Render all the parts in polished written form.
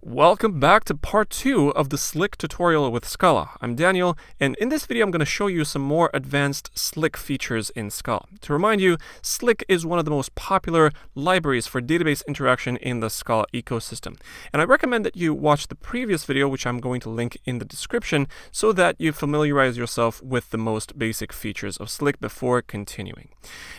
Welcome back to part 2 of the Slick tutorial with Scala. I'm Daniel, and in this video I'm going to show you some more advanced Slick features in Scala. To remind you, Slick is one of the most popular libraries for database interaction in the Scala ecosystem. And I recommend that you watch the previous video, which I'm going to link in the description, so that you familiarize yourself with the most basic features of Slick before continuing.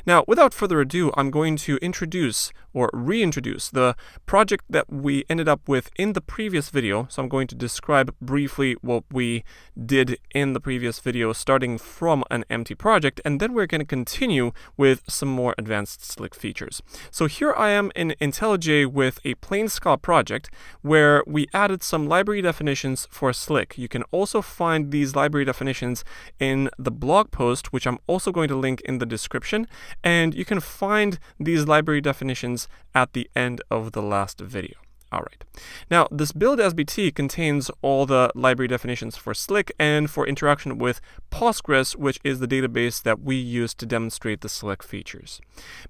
Now, without further ado, I'm going to introduce or reintroduce the project that we ended up with in the previous video. So I'm going to describe briefly what we did in the previous video, starting from an empty project, and then we're going to continue with some more advanced Slick features. So here I am in IntelliJ with a plain Scala project where we added some library definitions for Slick. You can also find these library definitions in the blog post, which I'm also going to link in the description, and you can find these library definitions at the end of the last video. All right. Now, this build SBT contains all the library definitions for Slick and for interaction with Postgres, which is the database that we use to demonstrate the Slick features.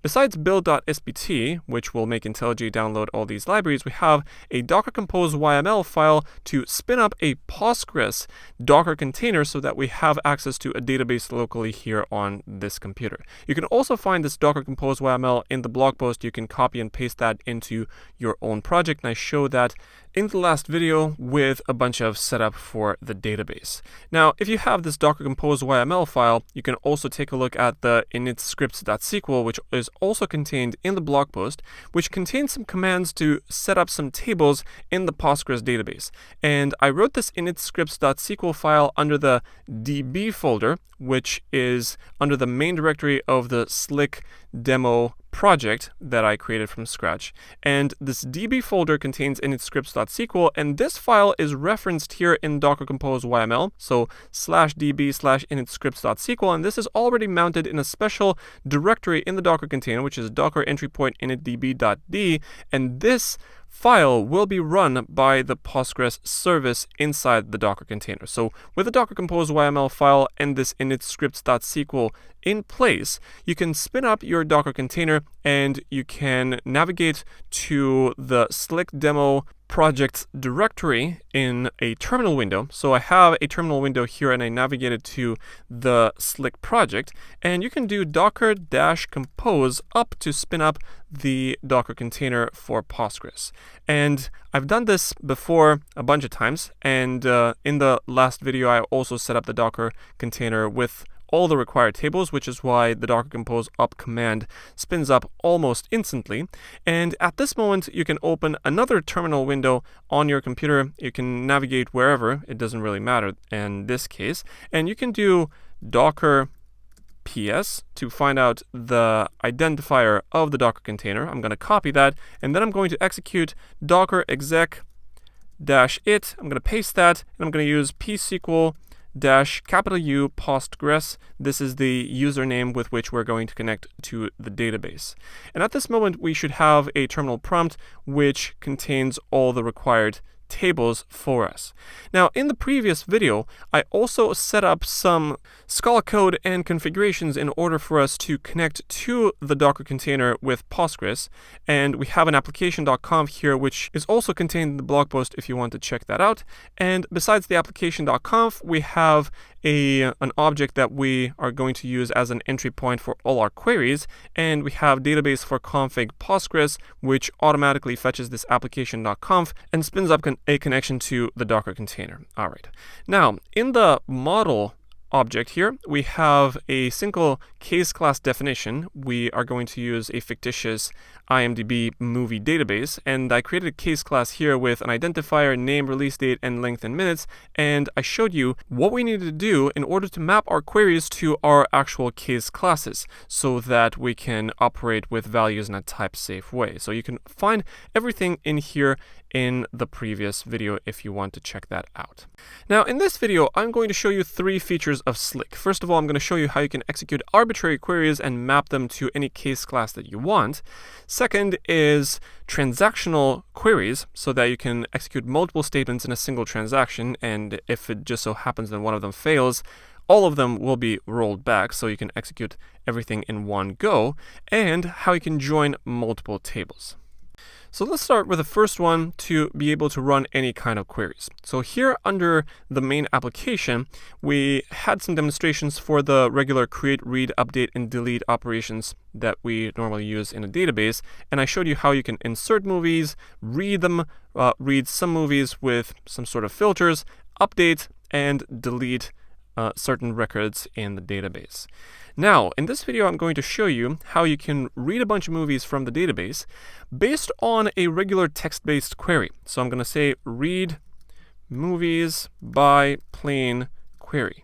Besides build.sbt, which will make IntelliJ download all these libraries, we have a Docker Compose YML file to spin up a Postgres Docker container so that we have access to a database locally here on this computer. You can also find this Docker Compose YML in the blog post. You can copy and paste that into your own project. I show that in the last video with a bunch of setup for the database. Now, if you have this Docker Compose YML file, you can also take a look at the initscripts.sql, which is also contained in the blog post, which contains some commands to set up some tables in the Postgres database. And I wrote this initscripts.sql file under the db folder, which is under the main directory of the Slick demo project that I created from scratch. And this db folder contains initscripts.sql, and this file is referenced here in Docker Compose YML, so /db/initscripts.sql, and this is already mounted in a special directory in the Docker container, which is docker entry point initdb.d, and this file will be run by the Postgres service inside the Docker container. So with the Docker Compose YML file and this initscripts.sql in place, you can spin up your Docker container and you can navigate to the Slick demo project's directory in a terminal window. So I have a terminal window here and I navigated to the Slick project, and you can do docker-compose up to spin up the Docker container for Postgres. And I've done this before a bunch of times, and in the last video I also set up the Docker container with all the required tables, which is why the Docker Compose up command spins up almost instantly. And at this moment, you can open another terminal window on your computer. You can navigate wherever, it doesn't really matter in this case. And you can do docker ps to find out the identifier of the Docker container. I'm going to copy that, and then I'm going to execute docker exec -it. I'm going to paste that, and I'm going to use psql -U Postgres. This is the username with which we're going to connect to the database. And at this moment, we should have a terminal prompt which contains all the required tables for us. Now, in the previous video, I also set up some Scala code and configurations in order for us to connect to the Docker container with Postgres. And we have an application.conf here, which is also contained in the blog post if you want to check that out. And besides the application.conf, we have an object that we are going to use as an entry point for all our queries. And we have database for config Postgres, which automatically fetches this application.conf and spins up a connection to the Docker container. All right. Now, in the model object here, we have a single case class definition. We are going to use a fictitious IMDb movie database, and I created a case class here with an identifier, name, release date, and length in minutes, and I showed you what we needed to do in order to map our queries to our actual case classes so that we can operate with values in a type-safe way. So you can find everything in here in the previous video if you want to check that out. Now, in this video, I'm going to show you 3 features of Slick. First of all, I'm going to show you how you can execute arbitrary queries and map them to any case class that you want. Second is transactional queries, so that you can execute multiple statements in a single transaction, and if it just so happens that one of them fails, all of them will be rolled back, so you can execute everything in one go, and how you can join multiple tables. So let's start with the first one to be able to run any kind of queries. So here under the main application, we had some demonstrations for the regular create, read, update, and delete operations that we normally use in a database. And I showed you how you can insert movies, read them, read some movies with some sort of filters, update, and delete certain records in the database. Now, in this video, I'm going to show you how you can read a bunch of movies from the database based on a regular text-based query. So I'm going to say read movies by plain query.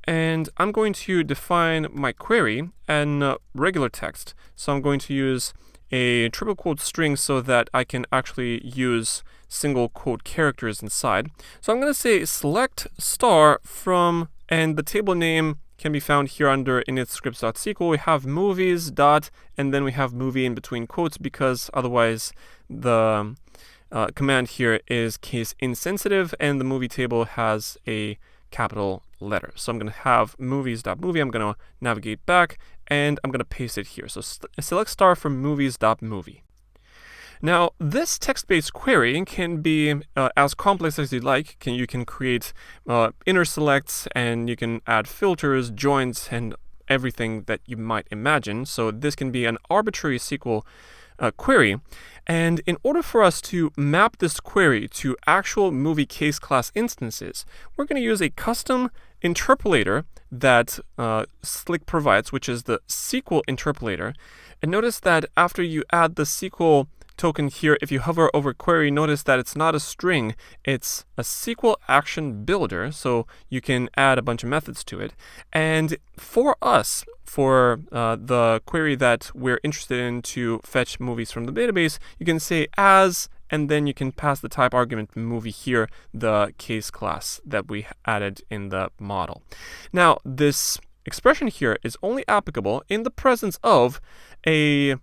And I'm going to define my query in regular text. So I'm going to use a triple quote string so that I can actually use single quote characters inside. So I'm going to say select star from, and the table name can be found here under initscripts.sql. We have movies dot, and then we have movie in between quotes because otherwise the command here is case insensitive and the movie table has a capital letter. So I'm going to have movies.movie. I'm going to navigate back and I'm going to paste it here. So select star from movies.movie. Now, this text-based query can be as complex as you like. You can create inner selects, and you can add filters, joins, and everything that you might imagine. So this can be an arbitrary SQL query. And in order for us to map this query to actual movie case class instances, we're going to use a custom interpolator that Slick provides, which is the SQL interpolator. And notice that after you add the SQL token here, if you hover over query, notice that it's not a string, it's a SQL action builder, so you can add a bunch of methods to it. And for us, for the query that we're interested in to fetch movies from the database, you can say as, and then you can pass the type argument movie here, the case class that we added in the model. Now, this expression here is only applicable in the presence of a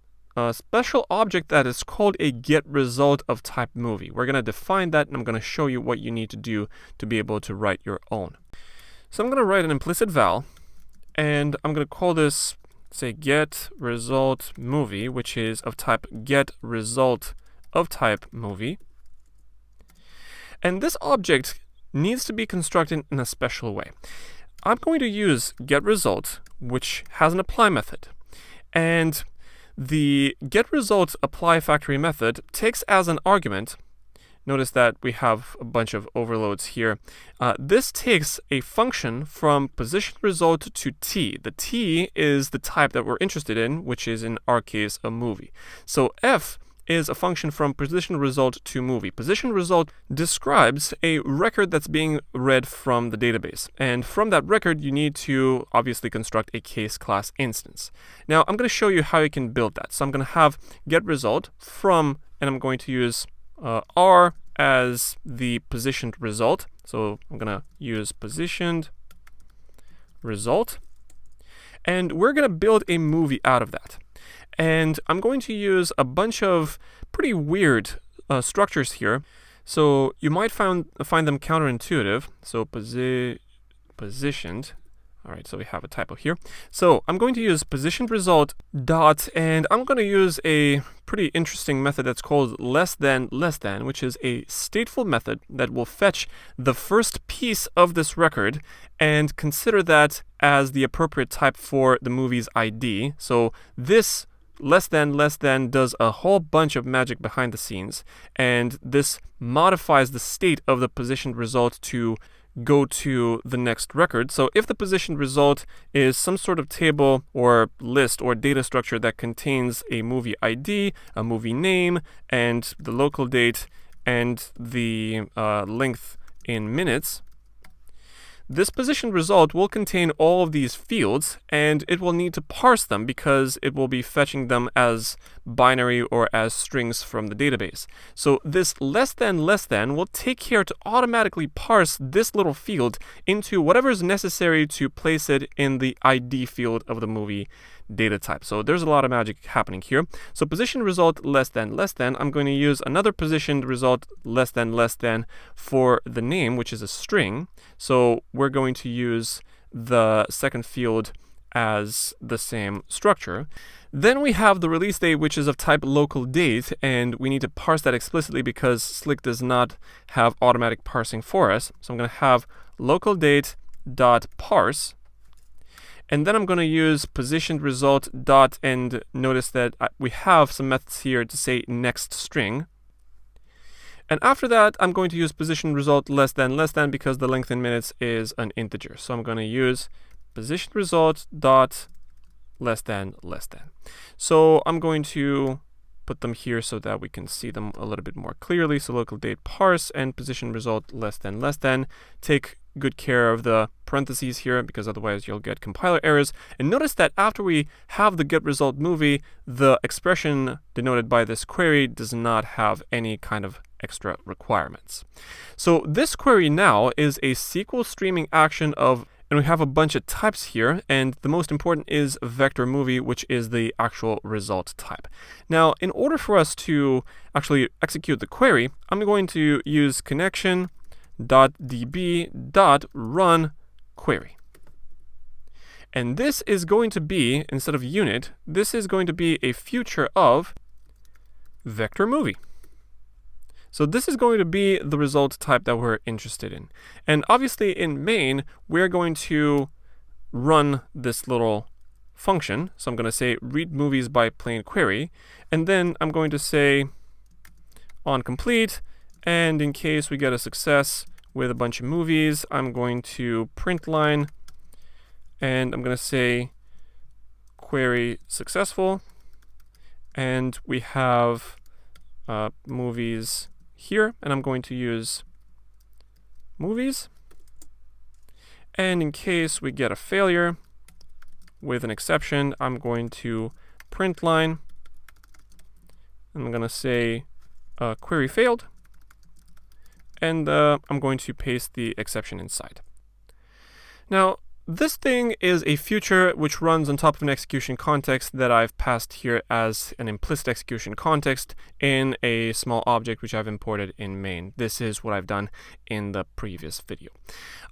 special object that is called a getResult of type movie. We're going to define that, and I'm going to show you what you need to do to be able to write your own. So I'm going to write an implicit val, and I'm going to call this, say, getResult movie, which is of type getResult of type movie. And this object needs to be constructed in a special way. I'm going to use getResult, which has an apply method. And the getResult apply factory method takes as an argument, notice that we have a bunch of overloads here. This takes a function from position result to t. The t is the type that we're interested in, which is in our case a movie. So f is a function from position result to movie. Position result describes a record that's being read from the database. And from that record, you need to obviously construct a case class instance. Now, I'm going to show you how you can build that. So I'm going to have getResult from, and I'm going to use r as the positioned result. So I'm going to use positioned result. And we're going to build a movie out of that. And I'm going to use a bunch of pretty weird structures here. So you might find them counterintuitive. So positioned. All right, so we have a typo here. So I'm going to use positioned result dot, and I'm going to use a pretty interesting method that's called less than, which is a stateful method that will fetch the first piece of this record and consider that as the appropriate type for the movie's ID. So this less than does a whole bunch of magic behind the scenes, and this modifies the state of the positioned result to go to the next record. So if the positioned result is some sort of table or list or data structure that contains a movie ID, a movie name, and the local date, and the length in minutes, this positioned result will contain all of these fields, and it will need to parse them because it will be fetching them as binary or as strings from the database. So this less than will take care to automatically parse this little field into whatever is necessary to place it in the ID field of the movie data type. So there's a lot of magic happening here. So position result less than, I'm going to use another positioned result less than for the name, which is a string. So we're going to use the second field as the same structure. Then we have the release date, which is of type local date, and we need to parse that explicitly because Slick does not have automatic parsing for us. So I'm going to have local date dot parse, and then I'm going to use positioned result dot, and notice that we have some methods here to say next string. And after that, I'm going to use position result less than because the length in minutes is an integer. So I'm going to use position result dot less than. So I'm going to put them here so that we can see them a little bit more clearly. So local date parse and position result less than. Take good care of the parentheses here because otherwise you'll get compiler errors. And notice that after we have the get result movie, the expression denoted by this query does not have any kind of extra requirements. So this query now is a SQL streaming action of, and we have a bunch of types here, and the most important is vector movie, which is the actual result type. Now, in order for us to actually execute the query, I'm going to use connection.db.run query. And this is going to be, instead of unit, this is going to be a future of vector movie. So this is going to be the result type that we're interested in. And obviously in main, we're going to run this little function. So I'm going to say read movies by plain query. And then I'm going to say on complete. And in case we get a success with a bunch of movies, I'm going to print line. And I'm going to say query successful. And we have movies here, and I'm going to use movies. And in case we get a failure with an exception, I'm going to print line. I'm going to say query failed. And I'm going to paste the exception inside. Now, this thing is a future which runs on top of an execution context that I've passed here as an implicit execution context in a small object which I've imported in main. This is what I've done in the previous video.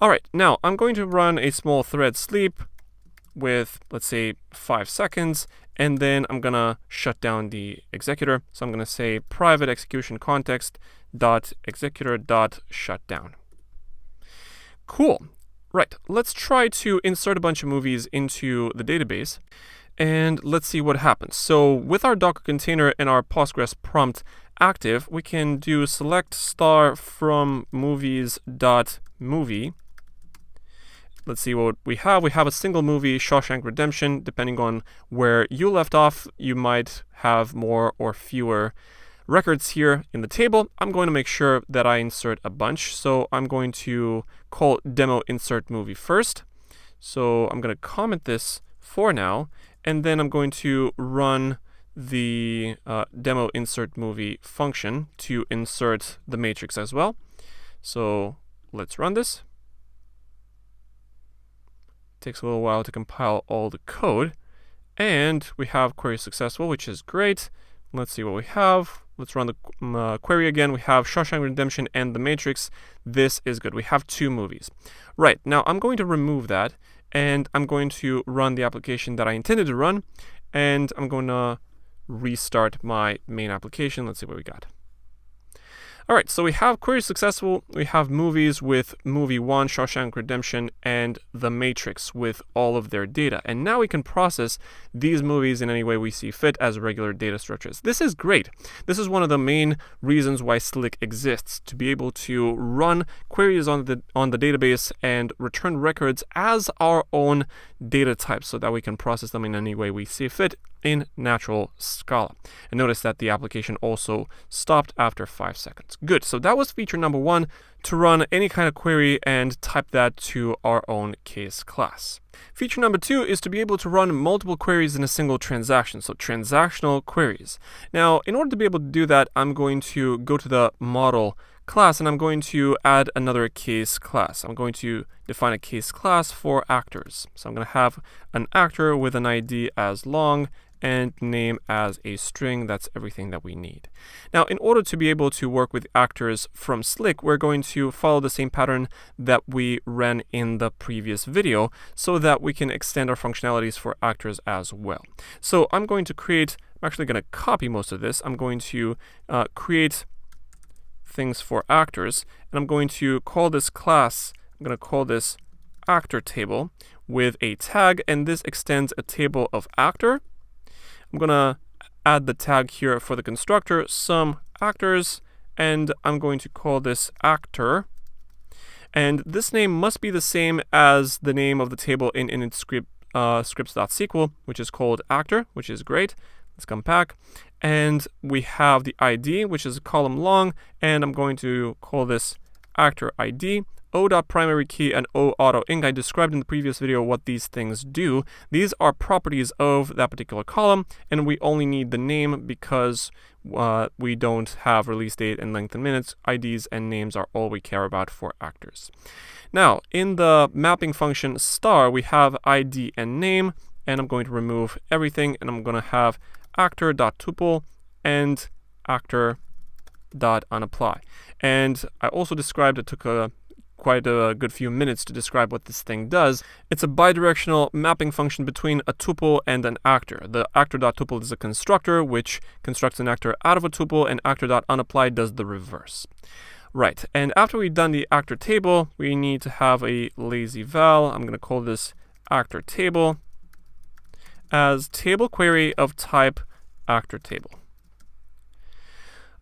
All right, now I'm going to run a small thread sleep with, let's say, 5 seconds, and then I'm going to shut down the executor. So I'm going to say private execution context dot executor dot shutdown. Cool. Right, let's try to insert a bunch of movies into the database, and let's see what happens. So with our Docker container and our Postgres prompt active, we can do select star from movies.movie. Let's see what we have. We have a single movie, Shawshank Redemption. Depending on where you left off, you might have more or fewer records here in the table. I'm going to make sure that I insert a bunch. So I'm going to call demo insert movie first. So I'm going to comment this for now, and then I'm going to run the demo insert movie function to insert the matrix as well. So let's run this. Takes a little while to compile all the code, and we have query successful, which is great. Let's see what we have. Let's run the query again. We have Shawshank Redemption and the Matrix. This is good. We have 2 movies. Right, now I'm going to remove that, and I'm going to run the application that I intended to run, and I'm going to restart my main application. Let's see what we got. All right, so we have query successful. We have movies with movie 1, Shawshank Redemption, and The Matrix with all of their data. And now we can process these movies in any way we see fit as regular data structures. This is great. This is one of the main reasons why Slick exists, to be able to run queries on the database and return records as our own data types so that we can process them in any way we see fit in natural Scala. And notice that the application also stopped after 5 seconds. Good, so that was feature number 1, to run any kind of query and type that to our own case class. Feature number 2 is to be able to run multiple queries in a single transaction, so transactional queries. Now, in order to be able to do that, I'm going to go to the model class, and I'm going to add another case class. I'm going to define a case class for actors. So I'm going to have an actor with an ID as long and name as a string. That's everything that we need. Now, in order to be able to work with actors from Slick, we're going to follow the same pattern that we ran in the previous video so that we can extend our functionalities for actors as well. So I'm actually going to copy most of this. I'm going to create things for actors, and I'm going to call this class, I'm going to call this actor table with a tag, and this extends a table of actor. I'm going to add the tag here for the constructor, some actors, and I'm going to call this actor. And this name must be the same as the name of the table in init scripts.sql, which is called actor, which is great. Let's come back. And we have the ID, which is a column long, and I'm going to call this actor ID. O.primary key and O.auto-inc. I described in the previous video what these things do. These are properties of that particular column, and we only need the name because we don't have release date and length in minutes. IDs and names are all we care about for actors. Now, in the mapping function star, we have ID and name, and I'm going to remove everything, and I'm going to have actor.tuple and actor.unapply. And I also described, it took quite a good few minutes to describe what this thing does. It's a bidirectional mapping function between a tuple and an actor. The actor.tuple is a constructor, which constructs an actor out of a tuple, and actor.unapply does the reverse. Right, and after we've done the actor table, we need to have a lazy val. I'm going to call this actor table as table query of type actor table.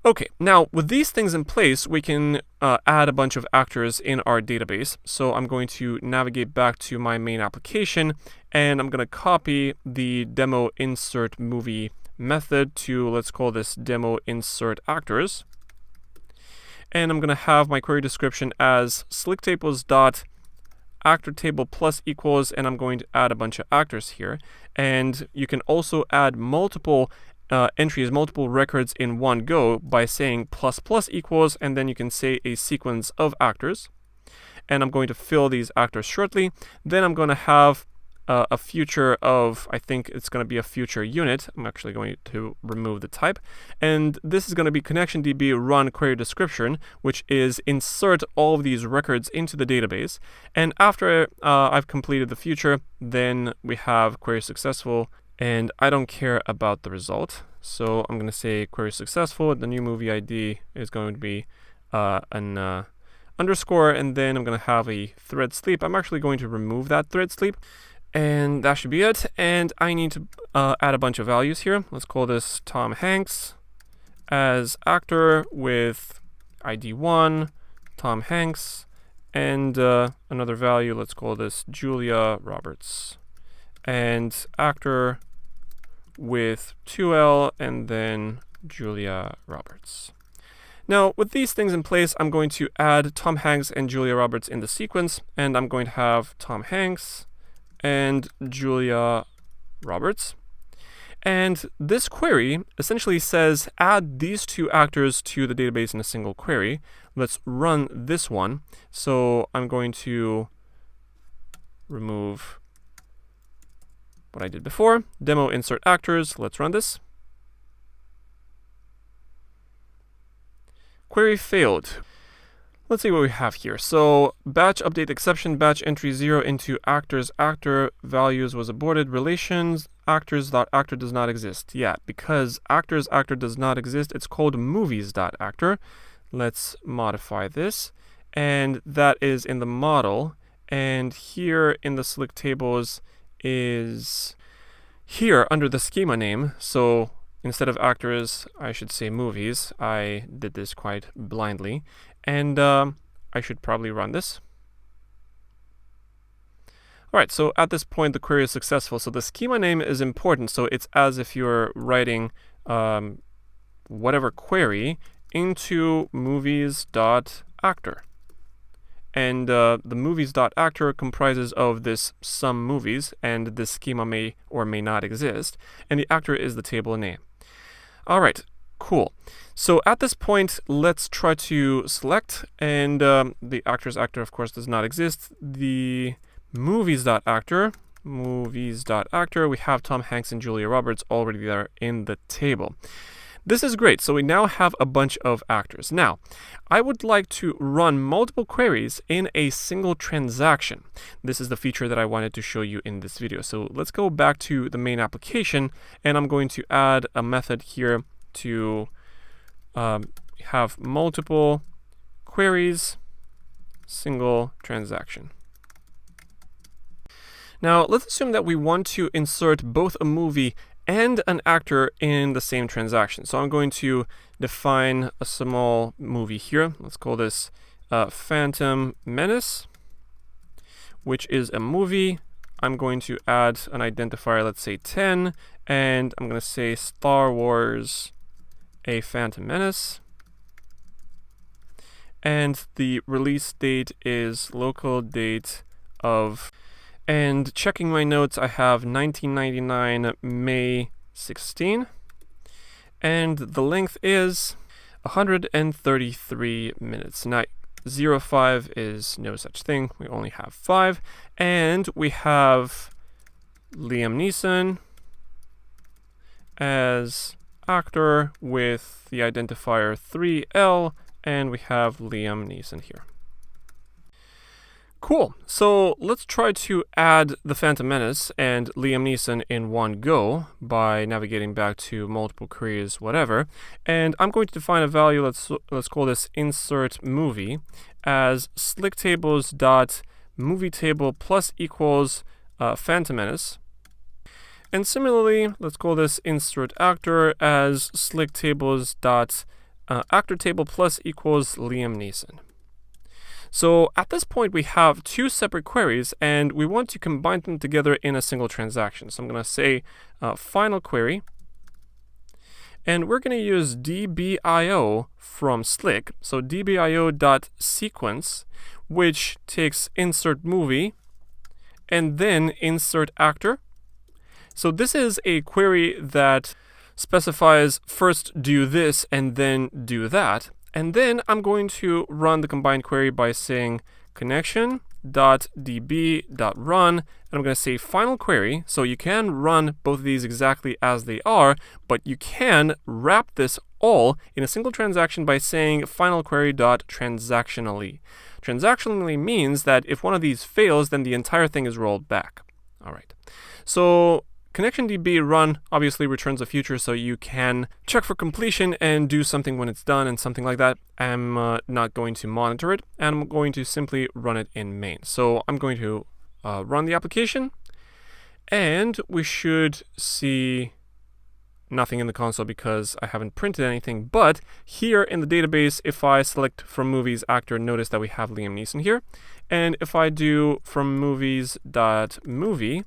Okay, now with these things in place, we can add a bunch of actors in our database. So I'm going to navigate back to my main application, and I'm going to copy the demo insert movie method to, let's call this demo insert actors. And I'm going to have my query description as slicktables dot actor table plus equals, and I'm going to add a bunch of actors here. And you can also add multiple entries, multiple records in one go by saying plus plus equals, and then you can say a sequence of actors. And I'm going to fill these actors shortly. Then I'm going to have a future of, I think it's going to be a future unit. I'm actually going to remove the type. And this is going to be ConnectionDB run query description, which is insert all of these records into the database. And after I've completed the future, then we have query successful. And I don't care about the result. So I'm going to say query successful. The new movie ID is going to be an underscore. And then I'm going to have a thread sleep. I'm actually going to remove that thread sleep. And that should be it. And I need to add a bunch of values here. Let's call this Tom Hanks as actor with ID 1, Tom Hanks. And another value, let's call this Julia Roberts. And actor with 2L, and then Julia Roberts. Now, with these things in place, I'm going to add Tom Hanks and Julia Roberts in the sequence, and I'm going to have Tom Hanks and Julia Roberts. And this query essentially says, add these two actors to the database in a single query. Let's run this one. So I'm going to remove what I did before. Demo insert actors. Let's run this. Query failed. Let's see what we have here. So batch update exception, batch entry 0 into actors, actor values was aborted, relations, actors.actor does not exist. Yeah, because actors, actor does not exist, it's called movies.actor. Let's modify this. And that is in the model. And here in the Slick tables is here under the schema name. So instead of actors, I should say movies. I did this quite blindly. And I should probably run this. All right, so at this point, the query is successful. So the schema name is important. So it's as if you're writing whatever query into movies.actor. And the movies.actor comprises of this some movies, and this schema may or may not exist. And the actor is the table name. All right, cool. So at this point, let's try to select, and the actor's actor, of course, does not exist. The movies.actor, movies.actor, we have Tom Hanks and Julia Roberts already there in the table. This is great. So we now have a bunch of actors. Now, I would like to run multiple queries in a single transaction. This is the feature that I wanted to show you in this video. So let's go back to the main application, and I'm going to add a method here to have multiple queries, single transaction. Now, let's assume that we want to insert both a movie and an actor in the same transaction. So I'm going to define a small movie here. Let's call this Phantom Menace, which is a movie. I'm going to add an identifier, let's say 10, and I'm going to say Star Wars A Phantom Menace. And the release date is local date of... And checking my notes, I have 1999 May 16. And the length is 133 minutes. Now, 05 is no such thing. We only have 5. And we have Liam Neeson as actor with the identifier 3L. And we have Liam Neeson here. Cool. So let's try to add the Phantom Menace and Liam Neeson in one go by navigating back to multiple queries, whatever. And I'm going to define a value. Let's call this insert movie as slicktables.movieTable plus equals Phantom Menace. And similarly, let's call this insert actor as slicktables.actorTable plus equals Liam Neeson. So at this point, we have two separate queries, and we want to combine them together in a single transaction. So I'm going to say final query, and we're going to use dbio from Slick. So dbio.sequence, which takes insert movie and then insert actor. So this is a query that specifies first do this and then do that. And then I'm going to run the combined query by saying connection.db.run, and I'm going to say final query. So you can run both of these exactly as they are, but you can wrap this all in a single transaction by saying final query.transactionally. Transactionally means that if one of these fails, then the entire thing is rolled back. All right. So ConnectionDB run obviously returns a future, so you can check for completion and do something when it's done and something like that. I'm not going to monitor it, and I'm going to simply run it in main. So I'm going to run the application, and we should see nothing in the console because I haven't printed anything. But here in the database, if I select from movies actor, notice that we have Liam Neeson here. And if I do from movies.movie,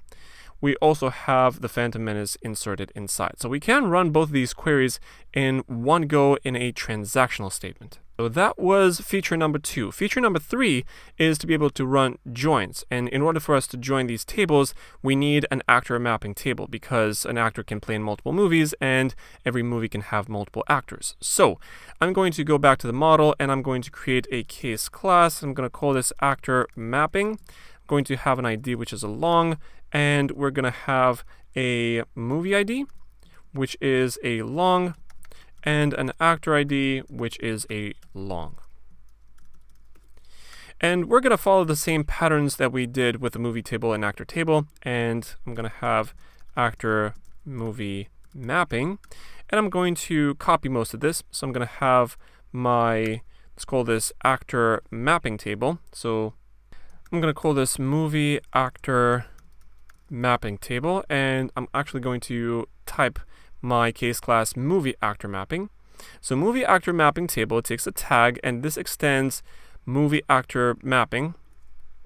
we also have the Phantom Menace inserted inside. So we can run both of these queries in one go in a transactional statement. So that was feature number 2. Feature number 3 is to be able to run joins. And in order for us to join these tables, we need an actor mapping table because an actor can play in multiple movies and every movie can have multiple actors. So I'm going to go back to the model and I'm going to create a case class. I'm going to call this actor mapping. I'm going to have an ID which is a long, and we're going to have a movie ID, which is a long, and an actor ID, which is a long. And we're going to follow the same patterns that we did with the movie table and actor table. And I'm going to have actor movie mapping. And I'm going to copy most of this. So I'm going to have my, let's call this actor mapping table. So I'm going to call this movie actor mapping table, and I'm actually going to type my case class movie actor mapping. So movie actor mapping table, it takes a tag, and this extends movie actor mapping.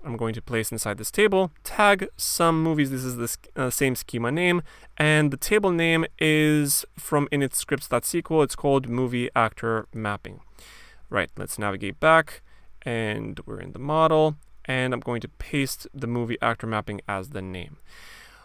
I'm going to place inside this table, tag some movies. This is the same schema name, and the table name is from initscripts.sql. It's called movie actor mapping. Right, let's navigate back, and we're in the model. And I'm going to paste the movie actor mapping as the name.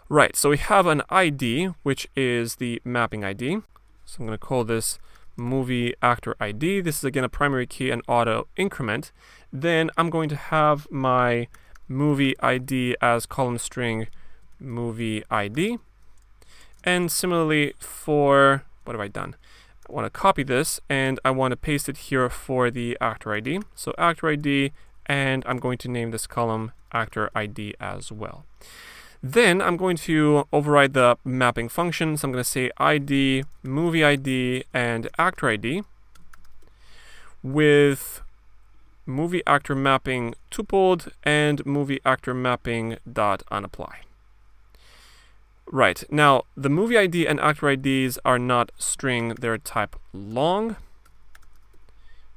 Right, so we have an ID, which is the mapping ID. So I'm going to call this movie actor ID. This is again a primary key and auto increment. Then I'm going to have my movie ID as column string movie ID. And similarly for, what have I done? I want to copy this and I want to paste it here for the actor ID. So actor ID, and I'm going to name this column actor ID as well. Then I'm going to override the mapping function. So I'm going to say ID, movie ID, and actor ID with movie actor mapping tupled and movie actor mapping dot unapply. Right, now the movie ID and actor IDs are not string, they're type long,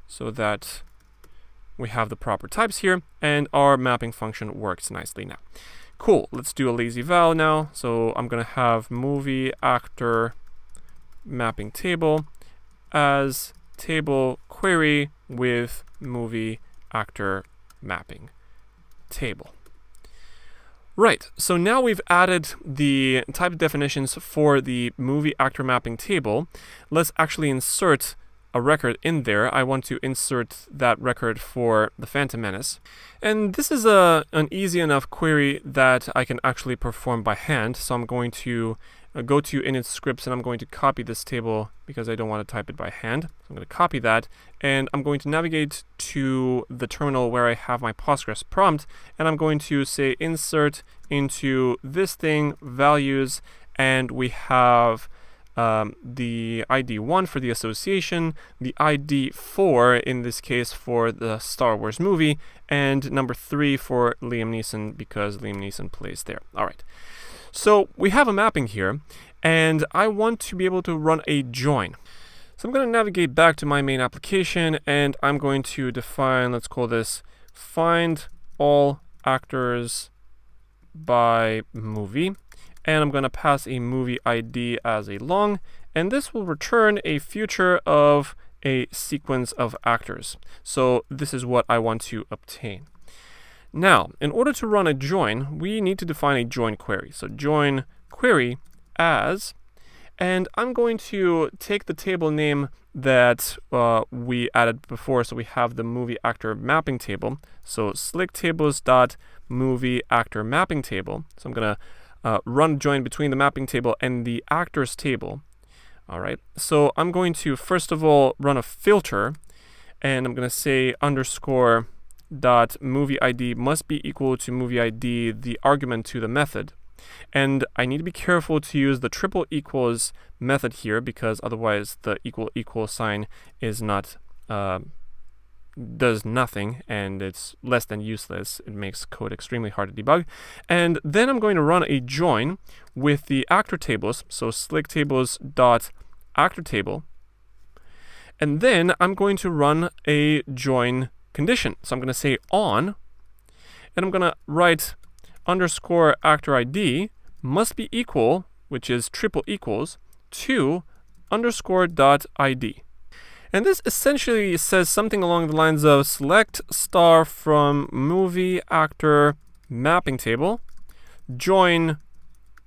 so that we have the proper types here, and our mapping function works nicely now. Cool, let's do a lazy val now. So I'm gonna have movie actor mapping table as table query with movie actor mapping table. Right, so now we've added the type definitions for the movie actor mapping table. Let's actually insert a record in there. I want to insert that record for the Phantom Menace. And this is an easy enough query that I can actually perform by hand. So I'm going to go to init scripts and I'm going to copy this table because I don't want to type it by hand. So I'm going to copy that and I'm going to navigate to the terminal where I have my Postgres prompt and I'm going to say insert into this thing values, and we have the ID 1 for the association, the ID 4 in this case for the Star Wars movie, and number 3 for Liam Neeson because Liam Neeson plays there. All right. So we have a mapping here, and I want to be able to run a join. So I'm going to navigate back to my main application, and I'm going to define, let's call this find all actors by movie. And I'm going to pass a movie ID as a long, and this will return a future of a sequence of actors. So this is what I want to obtain. Now, in order to run a join, we need to define a join query. So join query as, and I'm going to take the table name that we added before. So we have the movie actor mapping table. So slick tables dot movie actor mapping table. So I'm going to run join between the mapping table and the actors table. All right. So I'm going to first of all run a filter, and I'm going to say underscore dot movie ID must be equal to movie ID, the argument to the method. And I need to be careful to use the triple equals method here because otherwise the equal sign is not does nothing and it's less than useless. It makes code extremely hard to debug. And then I'm going to run a join with the actor tables, so slick tables dot actor table. And then I'm going to run a join condition. So I'm going to say on, and I'm going to write underscore actor ID must be equal, which is triple equals, to underscore dot ID. And this essentially says something along the lines of select star from movie actor mapping table, join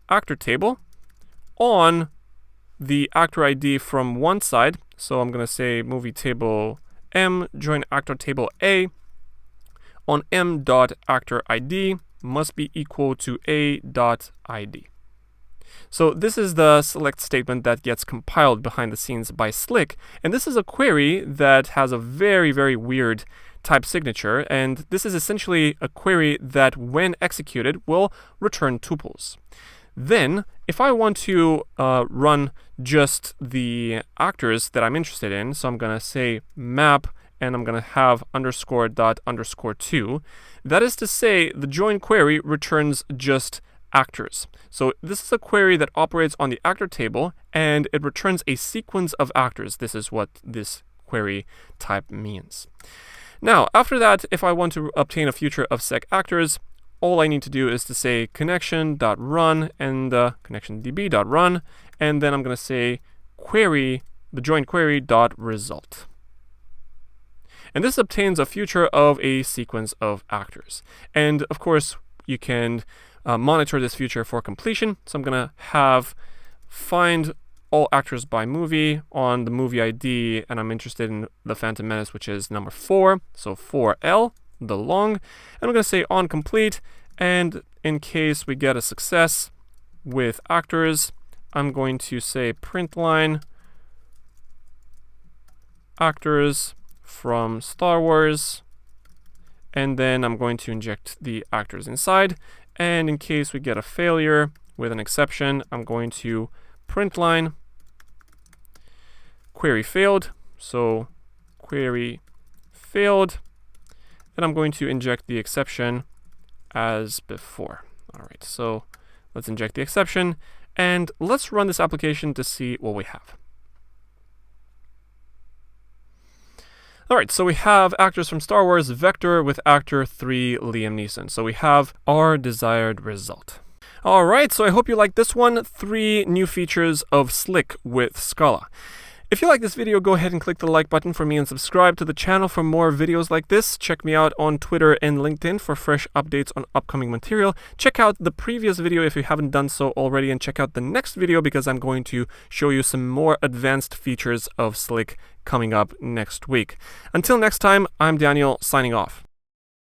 actor table on the actor ID from one side. So I'm going to say movie table M, join actor table A on M dot actor ID must be equal to A dot ID. So this is the select statement that gets compiled behind the scenes by Slick. And this is a query that has a very, very weird type signature. And this is essentially a query that when executed will return tuples. Then, if I want to run just the actors that I'm interested in, so I'm going to say map, and I'm going to have underscore dot underscore 2. That is to say, the join query returns just actors. So this is a query that operates on the actor table, and it returns a sequence of actors. This is what this query type means. Now, after that, if I want to obtain a future of sec actors, all I need to do is to say connection.run and connectiondb.run, and then I'm going to say query, the join query.result. And this obtains a future of a sequence of actors. And of course, you can monitor this future for completion. So I'm going to have find all actors by movie on the movie ID, and I'm interested in the Phantom Menace, which is number 4, so 4L, the long. And I'm going to say on complete, And in case we get a success with actors, I'm going to say print line actors from Star Wars, and then I'm going to inject the actors inside. And in case we get a failure with an exception, I'm going to print line query failed. So query failed. And I'm going to inject the exception as before. All right, so let's inject the exception and let's run this application to see what we have. All right, so we have actors from Star Wars vector with actor 3 Liam Neeson. So we have our desired result. All right, so I hope you liked this one. 3 new features of Slick with Scala. If you like this video, go ahead and click the like button for me and subscribe to the channel for more videos like this. Check me out on Twitter and LinkedIn for fresh updates on upcoming material. Check out the previous video if you haven't done so already, and check out the next video because I'm going to show you some more advanced features of Slick coming up next week. Until next time, I'm Daniel, signing off.